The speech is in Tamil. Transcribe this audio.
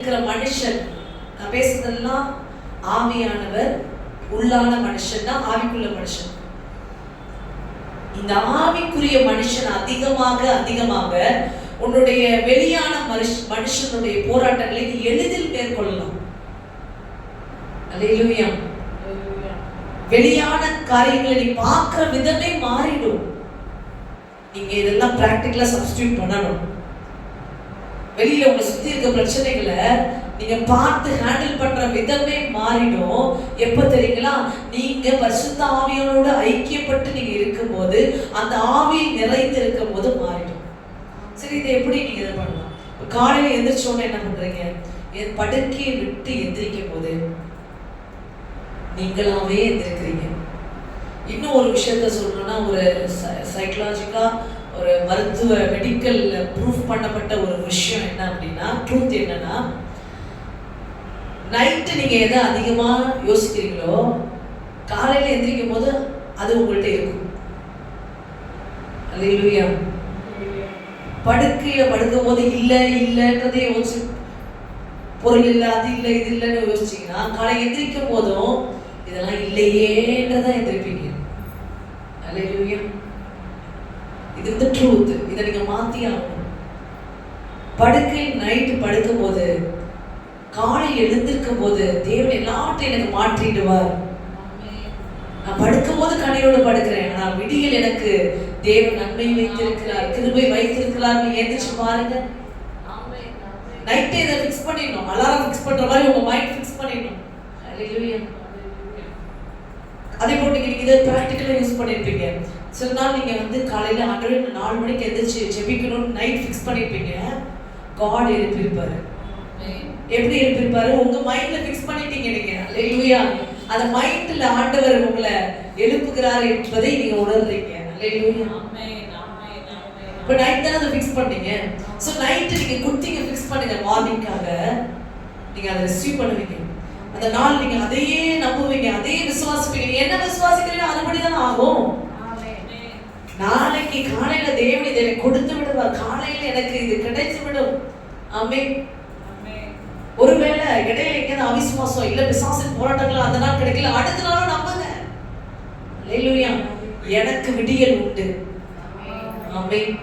இருக்கிற மனுஷன், நான் பேசுறதெல்லாம் ஆவியானவர் உள்ளான மனுஷன் தான் ஆவிக்குள்ள மனுஷன். இந்த ஆவிக்குரிய மனுஷன் அதிகமாக உன்னுடைய வெளியான மனுஷனுடைய போராட்டங்களை நீ எளிதில் மேற்கொள்ளலாம். அல்லேலூயா. வெளியான காரியங்களை நீ பார்க்கிற விதமே மாறிடும். நீங்க இதெல்லாம் பிராக்டிகலா சப்ஸ்டிட்யூட் பண்ணணும். வெளியில உங்களை சுத்தி இருக்க பிரச்சனைகளை நீங்க பார்த்து ஹேண்டில் பண்ற விதமே மாறிடும். எப்ப தெரியுங்களா? நீங்க பரிசுத்த ஆவியோட ஐக்கியப்பட்டு நீங்க இருக்கும்போது, அந்த ஆவியில் நிறைந்து இருக்கும் போது மாறிடும். சரி, இதை எப்படி நீங்க இதை பண்ணலாம்? காலையில எந்திரிச்சோன்னு என்ன பண்றீங்க? என் படுக்கையை விட்டு எந்திரிக்கும் போது நீங்களாவே எந்திரிக்கிறீங்க. இன்னும் ஒரு விஷயத்த சொல்லணும்னா, ஒரு சைக்கலாஜிக்கா ஒரு மருத்துவ மெடிக்கல் ப்ரூஃப் பண்ணப்பட்ட ஒரு விஷயம் என்ன அப்படின்னா, ட்ரூத் என்னன்னா, நைட்டு நீங்க எதை அதிகமா யோசிக்கிறீங்களோ காலையில எந்திரிக்கும் போது அது உங்கள்கிட்ட இருக்கும். அல்லேலூயா. படுக்கையில படுக்கும் போது இல்லைன்றதே யோசிச்சு, பொருள் இல்லை, அது இல்லை, இது இல்லைன்னு யோசிச்சீங்கன்னா, காலை எந்திரிக்கும் போதும் இதெல்லாம் இல்லையேன்றதான் எந்திரிப்பீங்க. அல்லேலூயா. இது வந்து ட்ரூத். இதை நீங்க மாத்தி ஆகணும். படுக்கையில் நைட்டு படுக்கும் போது, காலை எழுந்திருக்கும் போது தேவன் எல்லாத்தையும் எனக்கு மாற்றிடுவார். நான் படுக்கும் போது கண்ணீரோடு படுக்கிறேன், ஆனால் விடியில் எனக்கு தேவன் நன்மை வைத்திருக்கிறார், கிருபை வைத்திருக்கிறார். எந்திரிச்சு பாருங்க. நைட்டே இதை ஃபிக்ஸ் பண்ணிடணும். அலாரம் ஃபிக்ஸ் பண்ற மாதிரி உங்க மைண்ட் ஃபிக்ஸ் பண்ணிடணும். அல்லேலூயா. அதே போட்டு நீங்க இதை பிராக்டிக்கலா யூஸ் பண்ணிருப்பீங்க. சில நாள் நீங்க வந்து காலையில 4 மணிக்கு எந்திரிச்சு ஜெபிக்கணும்னு நைட் ஃபிக்ஸ் பண்ணிருப்பீங்க. காட் எழுப்பியிருப்பாரு. எப்படி எழுப்பியிருப்பாரு? உங்க மைண்ட்ல ஃபிக்ஸ் பண்ணிட்டீங்க நீங்க. அல்லேலூயா. அந்த மைண்ட்ல ஆண்டவர் உங்களை எழுப்புகிறார் என்பதை நீங்க உணர்றீங்க. அல்லேலூயா. இப்போ நைட் தான் அதை ஃபிக்ஸ் பண்ணீங்க. ஸோ நைட்டு நீங்க குட்டிங்க ஃபிக்ஸ் பண்ணுங்க. மார்னிங்காக நீங்க அதை ரிசீவ் பண்ணுவீங்க. அந்த நாள் நீங்க அதையே நம்புவீங்க, அதையே விசுவாசிப்பீங்க. என்ன விசுவாசிக்கிறீங்களோ அதுபடி தான் ஆகும். நாளைக்கு காலையில தேவன் இதை எனக்கு கொடுத்து விடுவார். காலையில எனக்கு இது கிடைச்சு விடும். ஆமென். ஒருவேளை இடையில எங்கேயாவது அவிசுவாசம் இல்ல, பிசாசின் போராட்டங்கள் அந்த நாள் கிடைக்கல, அடுத்த நாளும் நம்புங்க. அல்லேலூயா. எனக்கு விடியல் உண்டு. ஆமென்.